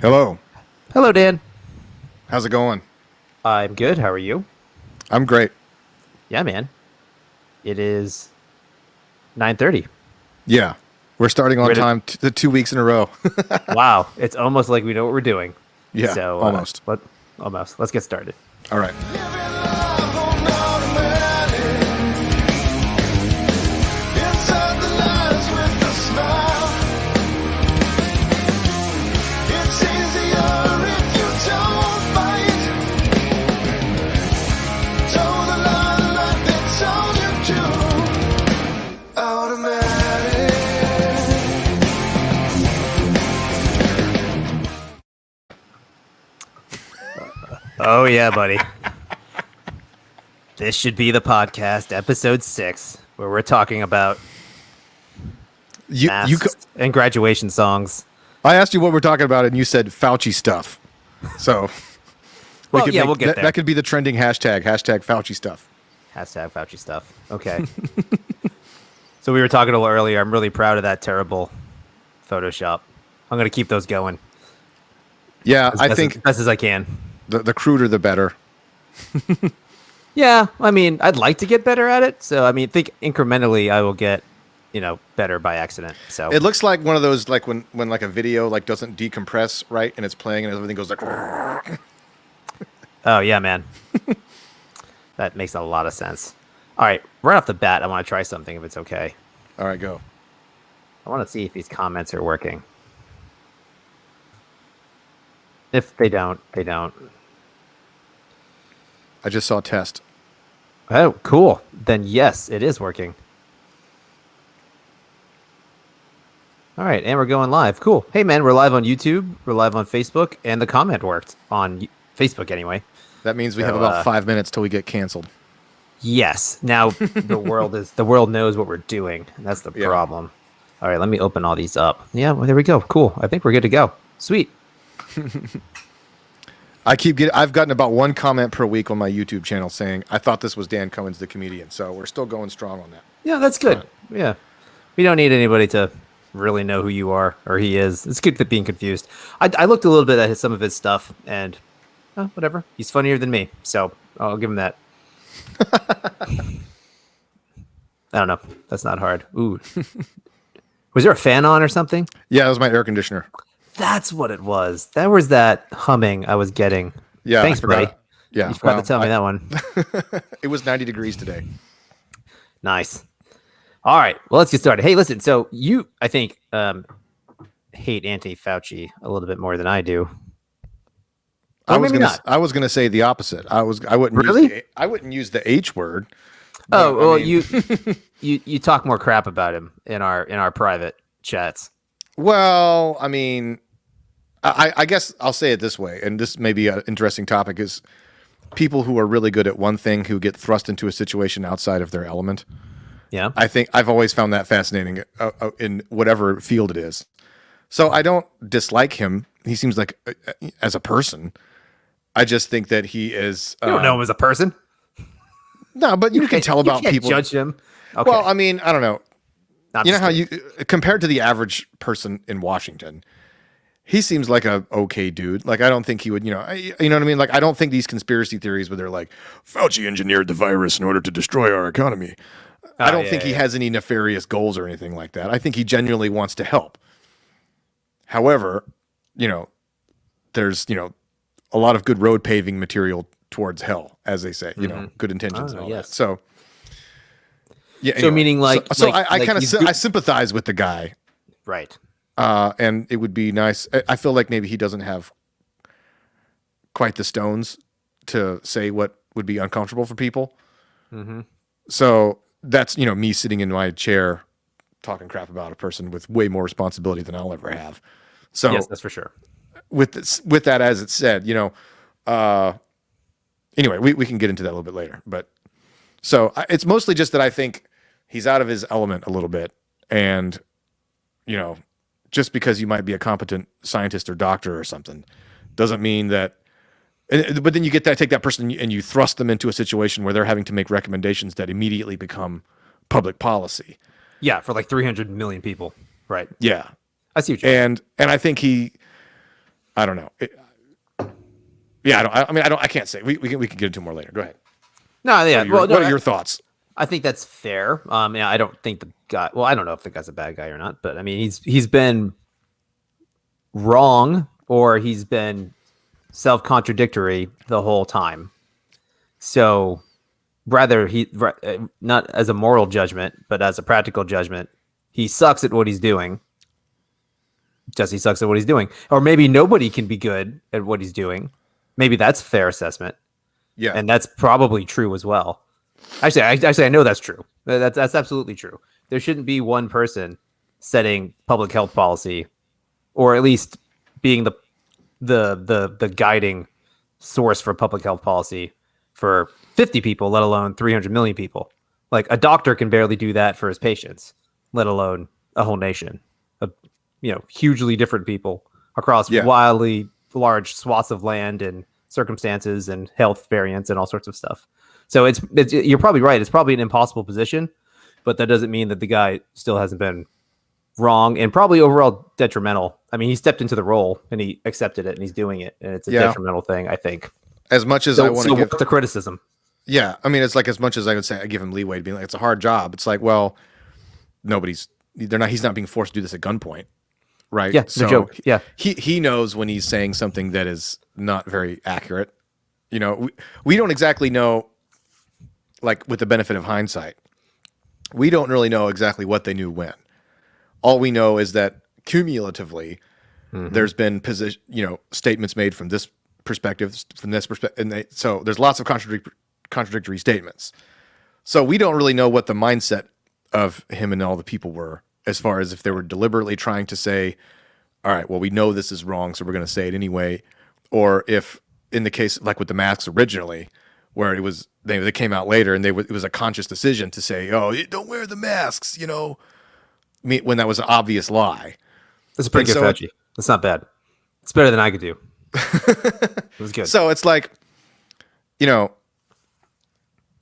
Hello. Hello, Dan. How's it going? I'm good. How are you? I'm great. Yeah, man. It is 9:30. Yeah. We're starting You on ready? time the 2 weeks in a row. Wow, it's almost like we know what we're doing. Yeah, So, almost. let's get started. All right. Oh yeah, buddy. This should be the podcast, episode 6, where we're talking about You masks and graduation songs. I asked you what we're talking about and you said Fauci stuff. So, Well, yeah, we'll get that, there. that could be the trending hashtag Fauci stuff. Hashtag Fauci stuff. Okay. So we were talking a little earlier. I'm really proud of that terrible Photoshop. I'm going to keep those going Yeah, as I best, think as best as I can. the cruder the better. Yeah, I mean, I'd like to get better at it. So, I mean, think incrementally I will get, better by accident. So, It looks like one of those like when like a video like doesn't decompress right and it's playing and everything goes like oh, yeah, man. That makes a lot of sense. All right, right off the bat, I want to try something if it's okay. All right, go. I want to see if these comments are working. If they don't, they don't. I just saw test. Oh, cool. Then yes, it is working. All right, and we're going live. Cool. Hey, man, we're live on YouTube. We're live on Facebook, and the comment worked on Facebook anyway. That means we So, have about 5 minutes till we get canceled. Yes. Now the world knows what we're doing. And that's the Yeah. problem. All right, let me open all these up. Yeah, well, there we go. Cool. I think we're good to go. Sweet. I've gotten about one comment per week on my YouTube channel saying I thought this was Dan Cummins, the comedian. So we're still going strong on that. Yeah, that's good. Yeah. We don't need anybody to really know who you are or he is. It's good at being confused. I looked a little bit at some of his stuff and whatever. He's funnier than me. So I'll give him that. I don't know. That's not hard. Ooh. Was there a fan on or something? Yeah, that was my air conditioner. That's what it was. That was that humming I was getting. Yeah, Thanks, I forgot. buddy. Yeah, You forgot to tell me that one. It was 90 degrees today. Nice. All right. Well, let's get started. Hey, listen. So you, I think, hate Anthony Fauci a little bit more than I do. Or maybe not. I was gonna say the opposite. I wouldn't Really? I wouldn't use the H word. Oh, but, I well, mean- you talk more crap about him in our private chats. Well, I mean, I guess I'll say it this way, and this may be an interesting topic: is people who are really good at one thing who get thrust into a situation outside of their element. Yeah. I think I've always found that fascinating in whatever field it is. So I don't dislike him. He seems like, as a person, I just think that he is. You don't know him as a person. No, but you can tell about you can't people. Judge him. Okay. Well, I mean, I don't know. I'm You know just how kidding. you compared to the average person in Washington, he seems like a okay dude. Like I don't think he would, you know what I mean? Like I don't think these conspiracy theories where they're like Fauci engineered the virus in order to destroy our economy. I don't think he has any nefarious goals or anything like that. I think he genuinely wants to help. However, there's, a lot of good road paving material towards hell, as they say, good intentions and all yes. that. So, yeah. So meaning like- so like- I like kind he's of good- I sympathize with the guy, Right. and it would be nice. I feel like maybe he doesn't have quite the stones to say what would be uncomfortable for people. Mm-hmm. So that's me sitting in my chair talking crap about a person with way more responsibility than I'll ever have. So Yes, that's for sure. with that as it said, anyway, we can get into that a little bit later. But so it's mostly just that I think he's out of his element a little bit, and just because you might be a competent scientist or doctor or something doesn't mean that. But then you take that person and you thrust them into a situation where they're having to make recommendations that immediately become public policy. Yeah, for like 300 million people. Right. Yeah. I see what you're saying. And I think I don't know. Yeah, I can't say. We can get into more later. Go ahead. No, yeah. What are your thoughts? I think that's fair. Yeah, I don't think the guy. Well, I don't know if the guy's a bad guy or not, but I mean, he's been wrong or he's been self-contradictory the whole time. So, rather not as a moral judgment, but as a practical judgment, he sucks at what he's doing. Just he sucks at what he's doing, or maybe nobody can be good at what he's doing. Maybe that's a fair assessment. Yeah, and that's probably true as well. Actually, I know that's true. That's absolutely true. There shouldn't be one person setting public health policy, or at least being the guiding source for public health policy for 50 people, let alone 300 million people. Like a doctor can barely do that for his patients, let alone a whole nation of hugely different people across wildly large swaths of land and circumstances and health variants and all sorts of stuff. So it's you're probably right. It's probably an impossible position, but that doesn't mean that the guy still hasn't been wrong and probably overall detrimental. I mean, he stepped into the role and he accepted it and he's doing it, and it's a detrimental thing, I think. As much as I want to give the criticism. Yeah, I mean, it's like as much as I would say I give him leeway to be like it's a hard job. It's like, well, he's not being forced to do this at gunpoint, right? Yeah, so joke. Yeah, he knows when he's saying something that is not very accurate. We don't exactly know. Like with the benefit of hindsight, we don't really know exactly what they knew when. All we know is that cumulatively, there's been statements made from this perspective, and so there's lots of contradictory statements. So we don't really know what the mindset of him and all the people were, as far as if they were deliberately trying to say, all right, well, we know this is wrong, so we're going to say it anyway, or if in the case like with the masks originally, where it was they came out later and it was a conscious decision to say, oh, don't wear the masks, when that was an obvious lie. That's a pretty good Fauci. That's not bad. It's better than I could do. It was good. So it's like, and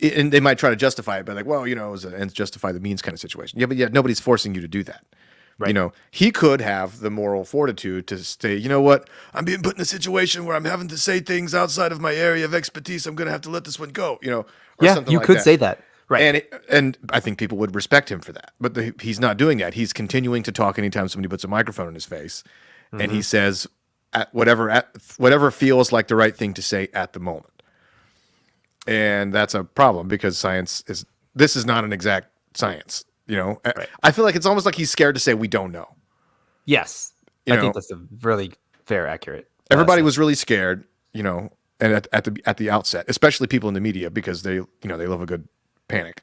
they might try to justify it by like, well, it was an ends justify the means kind of situation. Yeah, but nobody's forcing you to do that. Right. He could have the moral fortitude to say, you know what, I'm being put in a situation where I'm having to say things outside of my area of expertise. I'm going to have to let this one go, or something you like could that. say that. Right. And I think people would respect him for that. But he's not doing that. He's continuing to talk anytime somebody puts a microphone in his face. And he says whatever feels like the right thing to say at the moment. And that's a problem because this is not an exact science. Right. I feel like it's almost like he's scared to say we don't know. Yes. I think that's a really fair, accurate. Everybody was really scared, and at the outset, especially people in the media, because they love a good panic.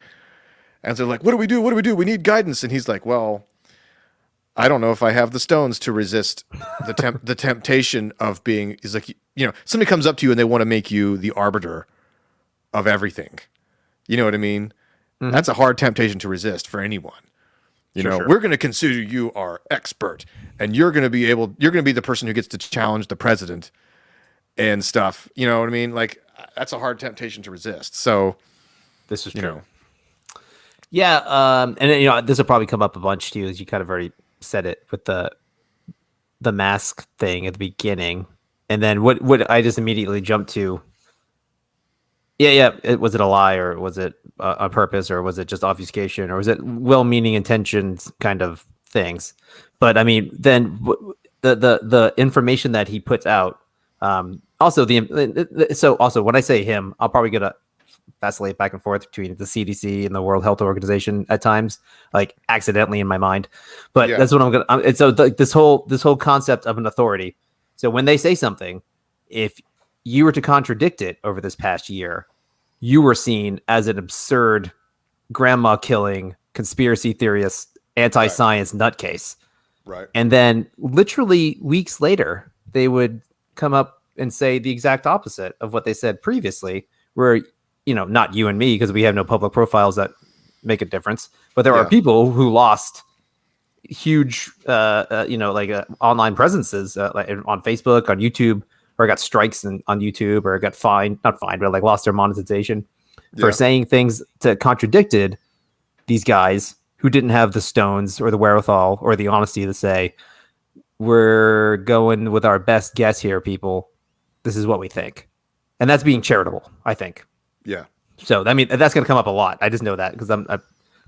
And so they're like, what do we do? What do we do? We need guidance. And he's like, well, I don't know if I have the stones to resist the temptation of being. He's like, somebody comes up to you and they want to make you the arbiter of everything. You know what I mean? Mm-hmm. That's a hard temptation to resist for anyone. Sure. We're going to consider you our expert, and you're going to be the person who gets to challenge the president and stuff. You know what I mean? Like that's a hard temptation to resist. So this is true. Yeah. And this will probably come up a bunch too, as you kind of already said it with the mask thing at the beginning. And then what I just immediately jumped to. Yeah. Was it a lie, or was it on purpose, or was it just obfuscation, or was it well-meaning intentions kind of things? But I mean, then the information that he puts out. Also when I say him, I'll probably get a vacillate back and forth between the CDC and the World Health Organization at times, like accidentally in my mind. But that's what I'm gonna. And so this whole concept of an authority. So when they say something, if you were to contradict it over this past year, you were seen as an absurd, grandma killing, conspiracy theorist, anti-science nutcase. Right. And then literally weeks later, they would come up and say the exact opposite of what they said previously, where, not you and me, because we have no public profiles that make a difference, but there are people who lost huge, online presences like on Facebook, on YouTube, or got strikes on YouTube, or got not fined, but like lost their monetization for saying things that contradicted these guys who didn't have the stones or the wherewithal or the honesty to say, we're going with our best guess here, people. This is what we think. And that's being charitable, I think. Yeah. So, I mean, that's going to come up a lot. I just know that because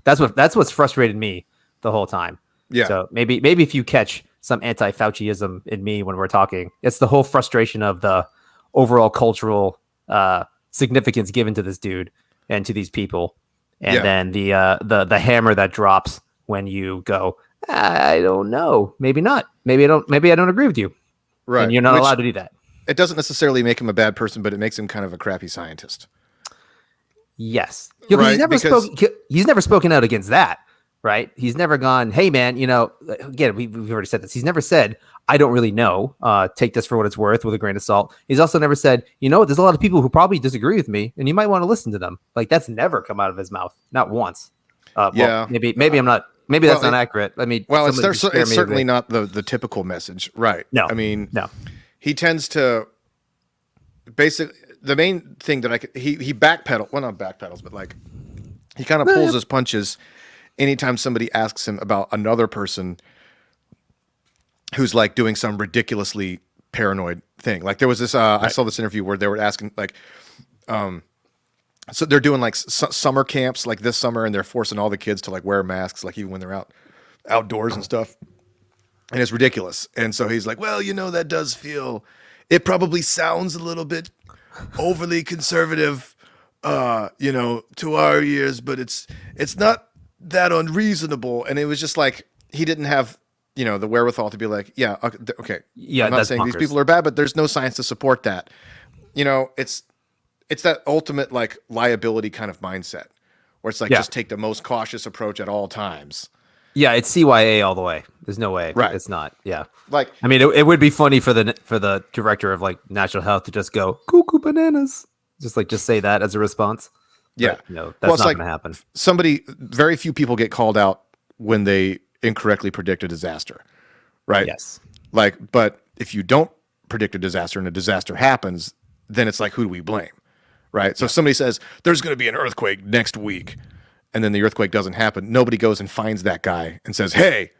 that's what's frustrated me the whole time. Yeah. So maybe if you catch some anti-Fauciism in me when we're talking, it's the whole frustration of the overall cultural significance given to this dude and to these people, and then the hammer that drops when you go, I don't know, maybe not, maybe I don't agree with you, Right. and you're not allowed to do that. It doesn't necessarily make him a bad person, but it makes him kind of a crappy scientist. Yes. Yeah, right. He's never spoken out against that. Right. He's never gone, hey, man, again, we've already said this. He's never said, I don't really know. Take this for what it's worth with a grain of salt. He's also never said, there's a lot of people who probably disagree with me and you might want to listen to them. Like that's never come out of his mouth. Not once. Well, maybe I'm not. Maybe that's not accurate. I mean, it's certainly not the typical message. Right. No. I mean, no. He tends to basically the main thing that he backpedal. Well, not backpedals, but like he kind of pulls his punches anytime somebody asks him about another person who's like doing some ridiculously paranoid thing. Like there was this, I saw this interview where they were asking like, so they're doing like summer camps like this summer and they're forcing all the kids to like wear masks, like even when they're outdoors and stuff. And it's ridiculous. And so he's like, well, that does it probably sounds a little bit overly conservative, to our ears, but it's not that unreasonable. And it was just like he didn't have the wherewithal to be like, yeah, okay, I'm not saying these people are bad, but there's no science to support that. It's that ultimate like liability kind of mindset where it's like just take the most cautious approach at all times. Yeah, it's CYA all the way. There's no way. Right. It's not. Yeah. Like, I mean, it would be funny for the director of like national health to just go cuckoo bananas, just say that as a response. Yeah. But, that's not going to happen. Very few people get called out when they incorrectly predict a disaster, right? Yes. Like, but if you don't predict a disaster and a disaster happens, then it's like, who do we blame, right? So if somebody says there's going to be an earthquake next week, and then the earthquake doesn't happen, nobody goes and finds that guy and says, hey,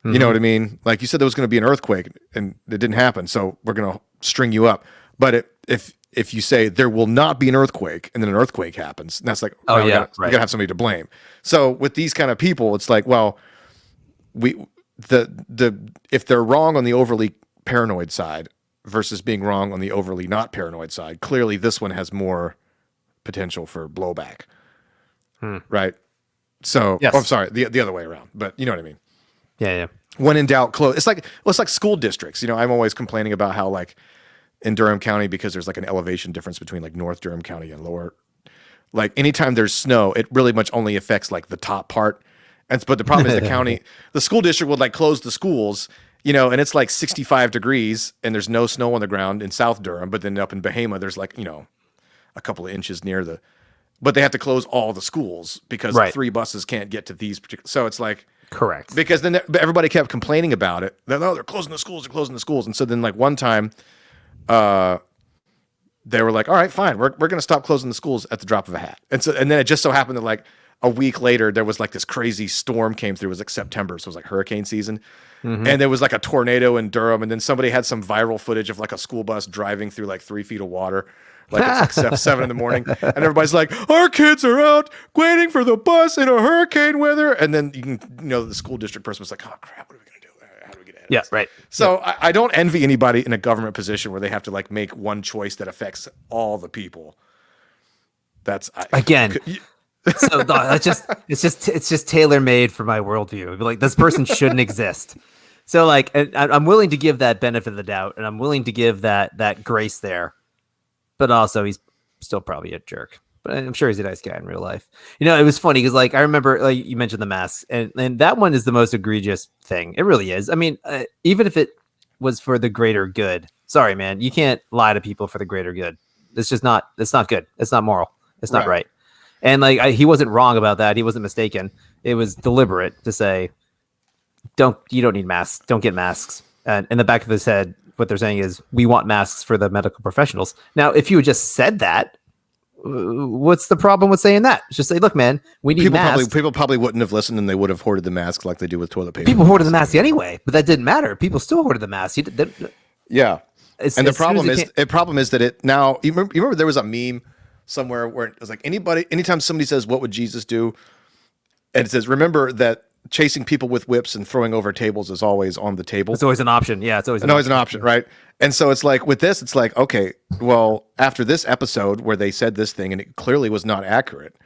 you know what I mean? Like you said, there was going to be an earthquake and it didn't happen, so we're going to string you up. But if you say there will not be an earthquake and then an earthquake happens, and that's like, we got to have somebody to blame. So with these kind of people, it's like, well, if they're wrong on the overly paranoid side versus being wrong on the overly not paranoid side, clearly this one has more potential for blowback. Right. So, yes. I'm sorry, the other way around, but you know what I mean? Yeah. When in doubt, close. It's like school districts. I'm always complaining about how like in Durham County, because there's like an elevation difference between like North Durham County and lower, like anytime there's snow, it really much only affects like the top part. But the problem is the school district would like close the schools, and it's like 65 degrees and there's no snow on the ground in South Durham. But then up in Bahama, there's like, a couple of inches but they have to close all the schools because 3 buses can't get to these particular. So it's like, correct. Because then everybody kept complaining about it. They're closing the schools. And so then like one time, they were like, all right, fine. We're going to stop closing the schools at the drop of a hat. And then it just so happened that like a week later, there was like this crazy storm came through. It was like September. So it was like hurricane season. And there was like a tornado in Durham. And then somebody had some viral footage of like a school bus driving through like 3 feet of water. Like it's like 7 a.m. And everybody's like, our kids are out waiting for the bus in a hurricane weather. And then the school district person was like, oh crap, what are we going to do? How do we get ahead of this? Right. So I don't envy anybody in a government position where they have to like make one choice that affects all the people. So it's just tailor made for my worldview. Like this person shouldn't exist. So like, and I'm willing to give that benefit of the doubt, and I'm willing to give that grace there. But also, he's still probably a jerk. But I'm sure he's a nice guy in real life. It was funny because, like, I remember, like, you mentioned the masks, and that one is the most egregious thing. It really is. I mean, even if it was for the greater good, sorry, man, you can't lie to people for the greater good. It's just not. It's not good. It's not moral. It's not right. And like, he wasn't wrong about that. He wasn't mistaken. It was deliberate to say, you don't need masks. Don't get masks. And in the back of his head, what they're saying is, we want masks for the medical professionals. Now, if you had just said that, what's the problem with saying that? Just say, look, man, we need masks. People probably wouldn't have listened, and they would have hoarded the masks like they do with toilet paper. People hoarded the mask anyway, but that didn't matter. People still hoarded the mask. Yeah. And the problem is that it now, you remember there was a meme somewhere where it was like anytime somebody says, what would Jesus do? And it says, remember that chasing people with whips and throwing over tables is always on the table. It's always an option. Yeah. It's always an option. Right. And so it's like with this, it's like, okay, well, after this episode where they said this thing and it clearly was not accurate.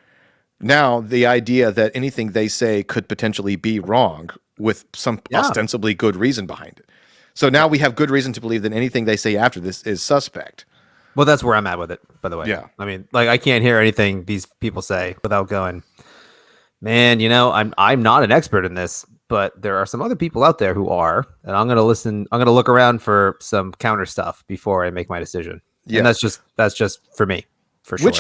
Now the idea that anything they say could potentially be wrong with some ostensibly good reason behind it. So now we have good reason to believe that anything they say after this is suspect. Well, that's where I'm at with it, by the way. Yeah. I mean, like, I can't hear anything these people say without going, man, I'm not an expert in this, but there are some other people out there who are, and I'm going to listen. I'm going to look around for some counter stuff before I make my decision. Yeah. And that's just for me, for sure.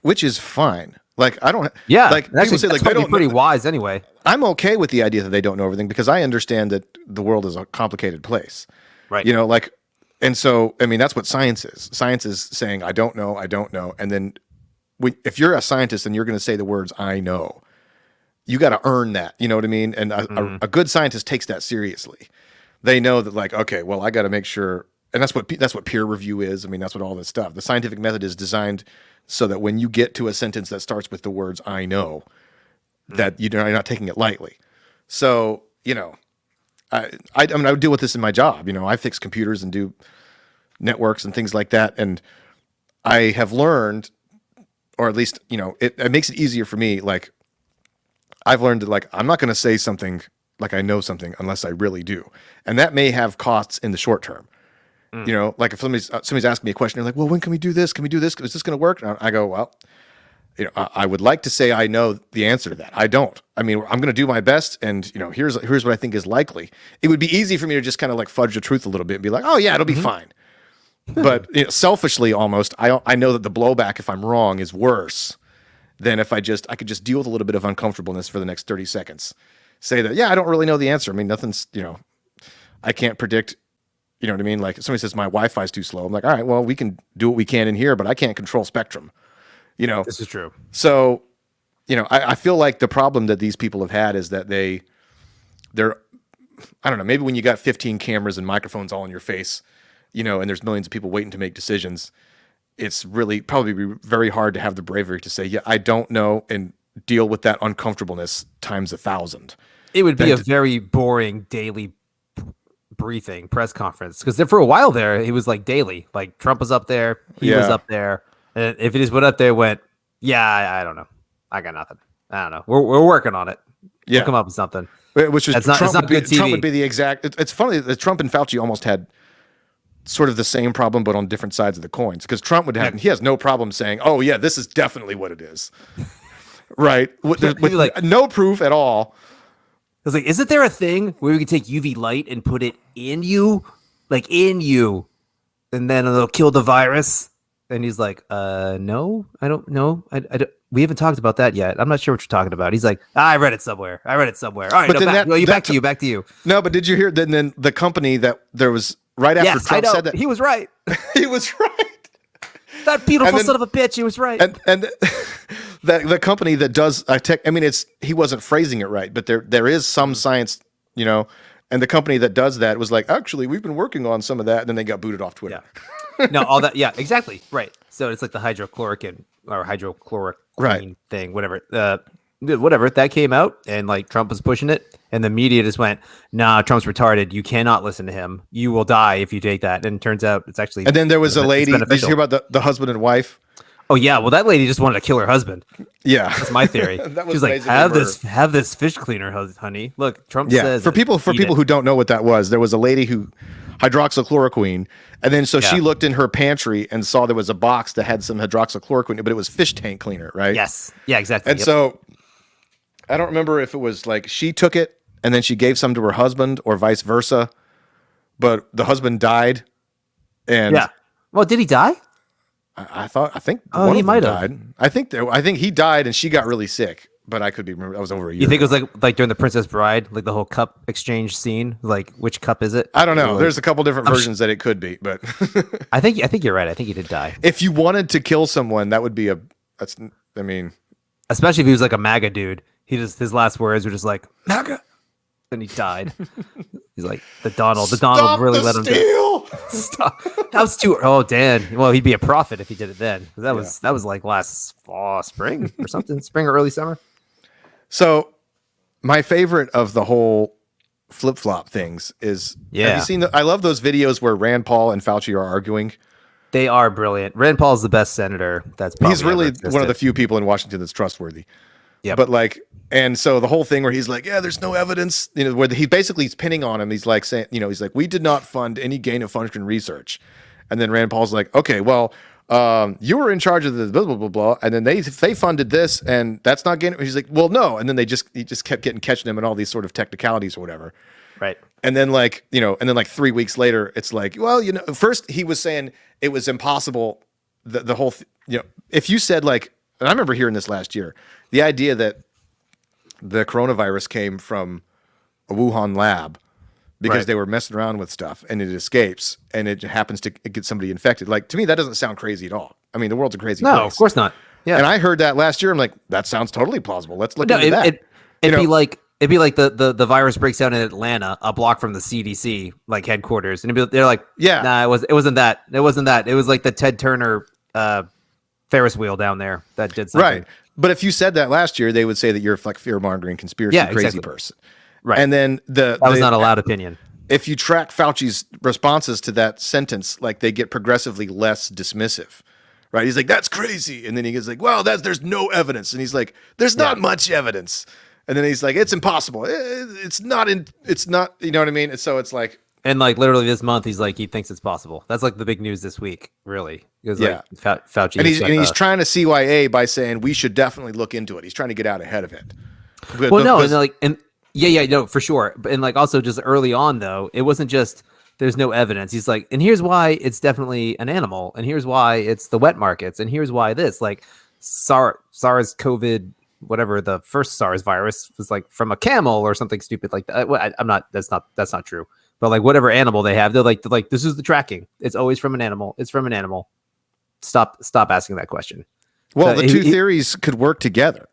Which is fine. Like, I don't. Yeah. Like, people say, like, they don't. Pretty wise anyway. I'm okay with the idea that they don't know everything because I understand that the world is a complicated place. Right. Like, and so, I mean, that's what science is. Science is saying, I don't know. And then if you're a scientist and you're going to say the words, I know, you got to earn that. You know what I mean? And a good scientist takes that seriously. They know that, like, okay, well, I got to make sure. And that's what peer review is. I mean, that's what all this stuff. The scientific method is designed so that when you get to a sentence that starts with the words "I know," that you're not taking it lightly. So I mean, I would deal with this in my job. I fix computers and do networks and things like that, and I have learned, or at least it makes it easier for me. Like, I've learned that, like, I'm not going to say something like I know something unless I really do, and that may have costs in the short term. Like if somebody's asking me a question, they're like, well, when can we do this? Can we do this? Is this going to work? And I go, well, I would like to say I know the answer to that. I don't. I mean, I'm going to do my best, and here's what I think is likely. It would be easy for me to just kind of like fudge the truth a little bit and be like, oh yeah, it'll be fine. But selfishly, almost, I know that the blowback if I'm wrong is worse than if I could just deal with a little bit of uncomfortableness for the next 30 seconds. Say that, yeah, I don't really know the answer. I mean, nothing's, I can't predict. You know what I mean? Like, if somebody says my Wi-Fi is too slow, I'm like, all right, well, we can do what we can in here, but I can't control spectrum. This is true. So, I feel like the problem that these people have had is that they're, I don't know, maybe when you got 15 cameras and microphones all in your face, and there's millions of people waiting to make decisions, it's really probably be very hard to have the bravery to say, yeah, I don't know, and deal with that uncomfortableness times 1,000. It would be a very boring daily briefing press conference, because for a while there it was like daily, like Trump was up there, he was up there, and if he just went up there, went, I don't know, I got nothing, I don't know, we're working on it, we'll come up with something, which is Trump good TV. Trump would be the exact. It's funny that Trump and Fauci almost had sort of the same problem, but on different sides of the coins, because Trump would have, he has no problem saying, oh yeah, this is definitely what it is. Right, with like, no proof at all. I was like, isn't there a thing where we can take UV light and put it in you? Like, in you. And then it'll kill the virus? And he's like, no, I don't know. I don't, we haven't talked about that yet. I'm not sure what you're talking about. He's like, I read it somewhere. All right, but back to you. No, but did you hear that then the company that there was right after Trump said that? He was right. He was right. That beautiful son of a bitch. He was right. And that the company that does tech, I mean, he wasn't phrasing it right, but there is some science, and the company that does that was like, actually, we've been working on some of that, and then they got booted off Twitter. Yeah. No, all that, yeah, exactly, right. So it's like the hydrochloroquine thing, whatever. That came out, and like Trump was pushing it, and the media just went, nah, Trump's retarded. You cannot listen to him. You will die if you take that. And it turns out it's actually. And then there was a lady. Did you hear about the husband and wife? Oh yeah, well that lady just wanted to kill her husband. Yeah, that's my theory. She's like, have this fish cleaner, honey. Look, Trump says. For people who don't know what that was, there was a lady who hydroxychloroquine, and then she looked in her pantry and saw there was a box that had some hydroxychloroquine, but it was fish tank cleaner, right? Yes, yeah, exactly. And so I don't remember if it was like she took it and then she gave some to her husband or vice versa, but the husband died. And well, did he die? I think one of them died. I think he died and she got really sick, but I could be. That was over a year. You think ago. it was like during the Princess Bride, like the whole cup exchange scene? Like which cup is it? I don't know. Like, There's a couple different versions that it could be, but I think you're right. I think he did die. if you wanted to kill someone, that would be a. That's. I mean, especially if he was like a MAGA dude. His last words were just like MAGA, and he died. He's like the Donald really let him do. Stop. That was too. Oh, Dan. Well, he'd be a prophet if he did it then. That was like last spring or something, spring or early summer. So, my favorite of the whole flip flop things is. Have you seen? I love those videos where Rand Paul and Fauci are arguing. They are brilliant. Rand Paul's the best senator. He's really one of the few people in Washington that's trustworthy. Yeah, but like. And so the whole thing where he's like, yeah, there's no evidence, where he basically is pinning on him. He's like saying, he's like, we did not fund any gain of function research. And then Rand Paul's like, okay, well, you were in charge of the blah, blah, blah, blah. And then they funded this and that's not gain. He's like, well, no. And then he just kept catching him in all these sort of technicalities or whatever. Right. And then 3 weeks later, it's like, well, first he was saying it was impossible. The whole, if you said like, and I remember hearing this last year, the idea that the coronavirus came from a Wuhan lab because they were messing around with stuff and it escapes and it happens to get somebody infected. Like, to me, that doesn't sound crazy at all. I mean, the world's a crazy place. No, of course not. Yeah. And I heard that last year. I'm like, that sounds totally plausible. Let's look into that. It'd be like the virus breaks out in Atlanta, a block from the CDC like headquarters, and they're like, yeah, nah, it wasn't that. It wasn't that. It was like the Ted Turner Ferris wheel down there that did something. Right. But if you said that last year, they would say that you're like fear-mongering conspiracy crazy person. Right. And then that was not a loud opinion. If you track Fauci's responses to that sentence, like they get progressively less dismissive. Right? He's like, that's crazy. And then he gets like, well, there's no evidence. And he's like, there's not much evidence. And then he's like, it's impossible. It's not, you know what I mean? And so it's like, and like literally this month, he's like, he thinks it's possible. That's like the big news this week, really. Because like Fauci. And he's trying to CYA by saying we should definitely look into it. He's trying to get out ahead of it. No, for sure. And like also just early on though, it wasn't just there's no evidence. He's like, and here's why it's definitely an animal, and here's why it's the wet markets, and here's why this like SARS COVID, whatever the first SARS virus was like from a camel or something stupid like that. That's not true. But like whatever animal they have, they're like this is the tracking. It's always from an animal. It's from an animal. Stop asking that question. Well, the two theories could work together.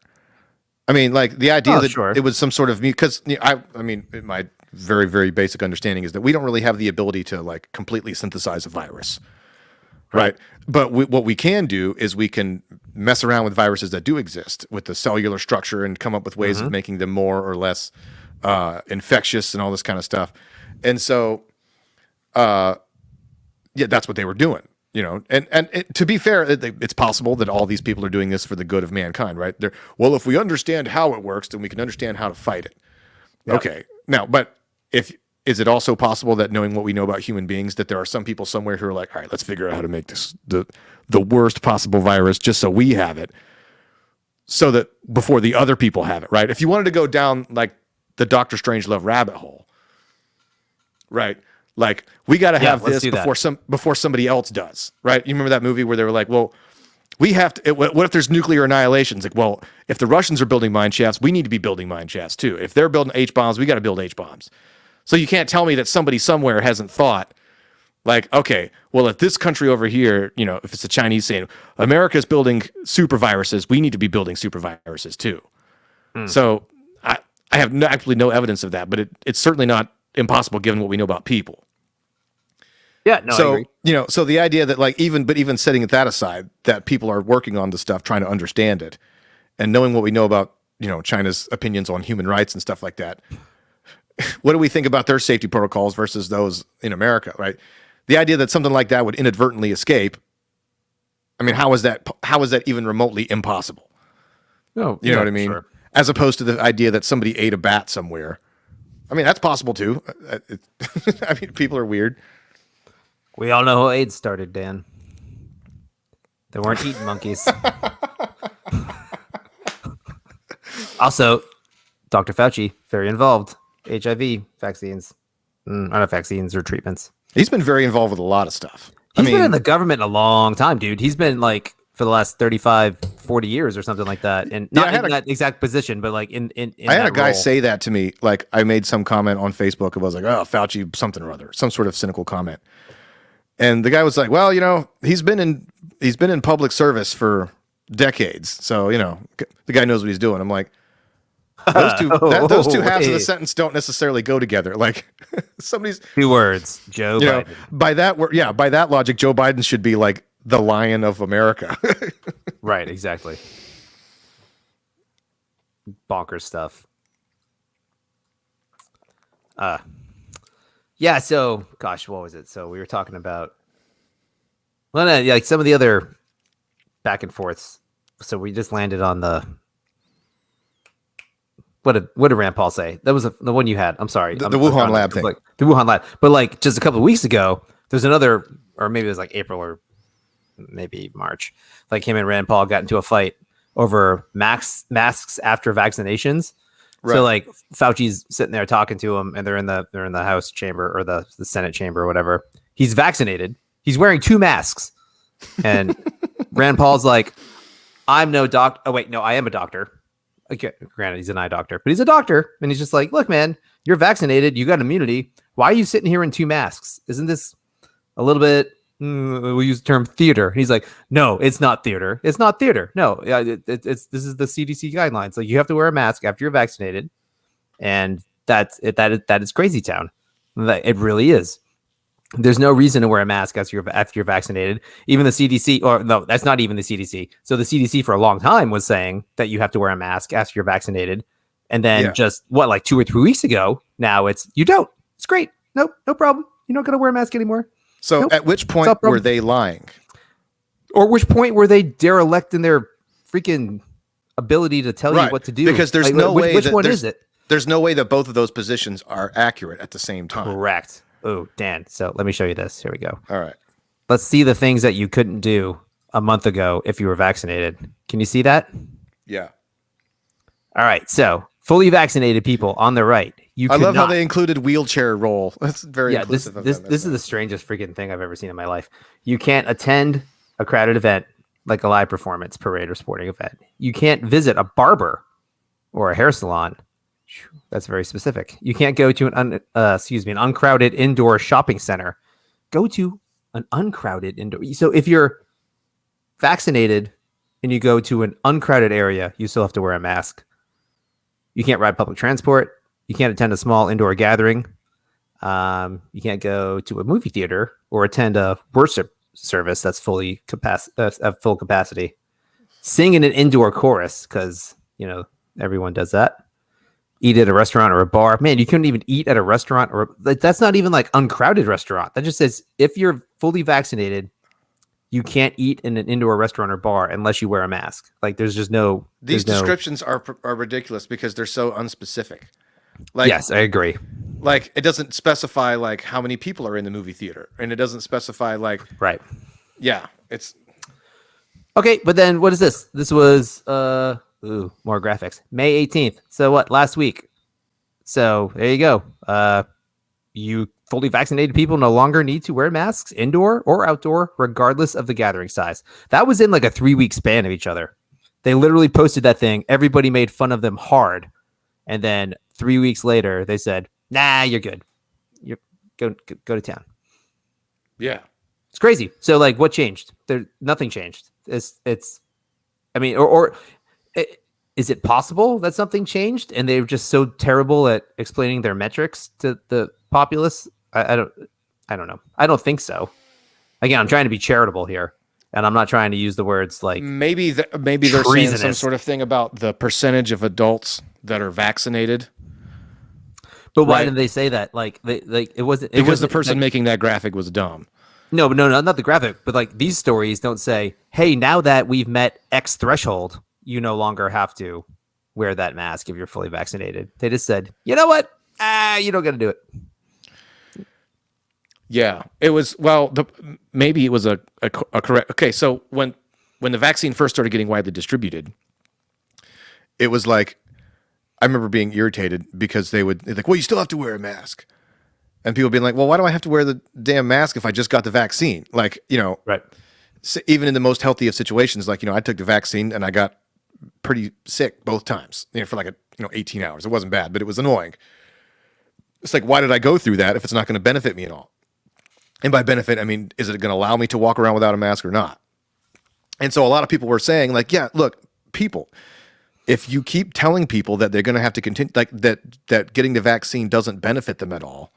I mean, like the idea that it was some sort of because my very, very basic understanding is that we don't really have the ability to like completely synthesize a virus, right? But what we can do is we can mess around with viruses that do exist with the cellular structure and come up with ways of making them more or less infectious and all this kind of stuff. And so, that's what they were doing. And to be fair, it's possible that all these people are doing this for the good of mankind, right? Well, if we understand how it works, then we can understand how to fight it. Yep. Okay. Now, but is it also possible that knowing what we know about human beings, that there are some people somewhere who are like, all right, let's figure out how to make this the worst possible virus just so we have it, so that before the other people have it, right? If you wanted to go down like the Dr. Strangelove rabbit hole, right? Like we got to have this before somebody else does, right? You remember that movie where they were like, well, we have to, what if there's nuclear annihilation? It's like, well, if the Russians are building mine shafts, we need to be building mine shafts too. If they're building H-bombs, we got to build H-bombs. So you can't tell me that somebody somewhere hasn't thought like, okay, well, if this country over here, if it's the Chinese saying America's building super viruses, we need to be building super viruses too. So I have actually no evidence of that, but it's certainly not impossible given what we know about people. Yeah, no, so, I agree. So the idea that like, even setting that aside, that people are working on the stuff, trying to understand it and knowing what we know about, China's opinions on human rights and stuff like that. What do we think about their safety protocols versus those in America, right? The idea that something like that would inadvertently escape. I mean, how is that even remotely impossible? No, you know what I mean? Sure. As opposed to the idea that somebody ate a bat somewhere. I mean, that's possible too. I mean, people are weird. We all know how AIDS started, Dan. They weren't eating monkeys. Also, Dr. Fauci, very involved. HIV vaccines. Not vaccines or treatments. He's been very involved with a lot of stuff. He's been in the government a long time, dude. He's been like for the last 35, 40 years or something like that. And not in that exact position, but like in I had a guy role. say that to me. Like I made some comment on Facebook. I was like, oh, Fauci, something or other, some sort of cynical comment. And the guy was like, well, he's been in public service for decades. So, the guy knows what he's doing. I'm like, those two halves of the sentence don't necessarily go together. Like somebody's 2 words, Joe Biden. By that logic, Joe Biden should be like the lion of America. Right, exactly. Bonkers stuff. Yeah, so gosh, what was it? So we were talking about like some of the other back and forths. So we just landed on the what did Rand Paul say? That was the one you had. I'm sorry. The Wuhan lab thing. Like, the Wuhan lab. But like just a couple of weeks ago, there's another, or maybe it was like April or maybe March. Like him and Rand Paul got into a fight over masks after vaccinations. Right. So like Fauci's sitting there talking to him, and they're in the House chamber or the Senate chamber or whatever. He's vaccinated. He's wearing 2 masks, and Rand Paul's like, "I'm no doctor. Oh wait, no, I am a doctor." Okay, granted, he's an eye doctor, but he's a doctor, and he's just like, "Look, man, you're vaccinated. You got immunity. Why are you sitting here in 2 masks? Isn't this a little bit?" We use the term theater. He's like, no, it's not theater. It's not theater. No, this is the CDC guidelines. Like you have to wear a mask after you're vaccinated, and that's it. That is crazy town. It really is. There's no reason to wear a mask after you're vaccinated. Even the CDC, or no, that's not even the CDC. So the CDC for a long time was saying that you have to wear a mask after you're vaccinated, and then just like 2 or 3 weeks ago, now it's you don't. It's great. Nope, no problem. You're not gonna wear a mask anymore. So at which point were they lying? Or which point were they derelict in their freaking ability to tell you what to do? Because there's no way. Which one is it? There's no way that both of those positions are accurate at the same time. Correct. Oh, Dan. So let me show you this. Here we go. All right. Let's see the things that you couldn't do a month ago if you were vaccinated. Can you see that? Yeah. All right. So fully vaccinated people on the right. I love how they included wheelchair roll. That's very inclusive. This is the strangest freaking thing I've ever seen in my life. You can't attend a crowded event like a live performance, parade, or sporting event. You can't visit a barber or a hair salon. That's very specific. You can't go to an uncrowded indoor shopping center. Go to an uncrowded indoor. So if you're vaccinated and you go to an uncrowded area, you still have to wear a mask. You can't ride public transport. You can't attend a small indoor gathering. You can't go to a movie theater or attend a worship service that's full capacity. Sing in an indoor chorus because everyone does that. Eat at a restaurant or a bar. Man, you couldn't even eat at a restaurant that's not even like uncrowded restaurant. That just says if you're fully vaccinated, you can't eat in an indoor restaurant or bar unless you wear a mask. Like there's just no. These descriptions are ridiculous because they're so unspecific. Like, yes, I agree. Like it doesn't specify like how many people are in the movie theater, and it doesn't specify like right. Yeah, it's okay. But then what is this? This was more graphics. May 18th. So what? Last week. So there you go. You fully vaccinated people no longer need to wear masks indoor or outdoor, regardless of the gathering size. That was in like a 3-week span of each other. They literally posted that thing. Everybody made fun of them hard. And then 3 weeks later, they said, nah, you're good. You go to town. Yeah. It's crazy. So like what changed? Nothing changed. Is it possible that something changed and they were just so terrible at explaining their metrics to the populace? I don't know. I don't think so. Again, I'm trying to be charitable here, and I'm not trying to use the words like maybe they're saying some sort of thing about the percentage of adults that are vaccinated. But why did they say that? Like it wasn't because the person making that graphic was dumb. No, not the graphic, but like these stories don't say, "Hey, now that we've met X threshold, you no longer have to wear that mask if you're fully vaccinated." They just said, "You know what? You don't got to do it." Yeah, it was. Well, maybe it was a correct. Okay, so when the vaccine first started getting widely distributed, it was like I remember being irritated because they're like, "Well, you still have to wear a mask," and people being like, "Well, why do I have to wear the damn mask if I just got the vaccine?" Like, right. even in the most healthy of situations, like, I took the vaccine and I got pretty sick both times, for like 18 hours. It wasn't bad, but it was annoying. It's like, why did I go through that if it's not going to benefit me at all? And by benefit, I mean, is it going to allow me to walk around without a mask or not? And so a lot of people were saying, like, yeah, look, people, if you keep telling people that they're going to have to continue, like that getting the vaccine doesn't benefit them at all,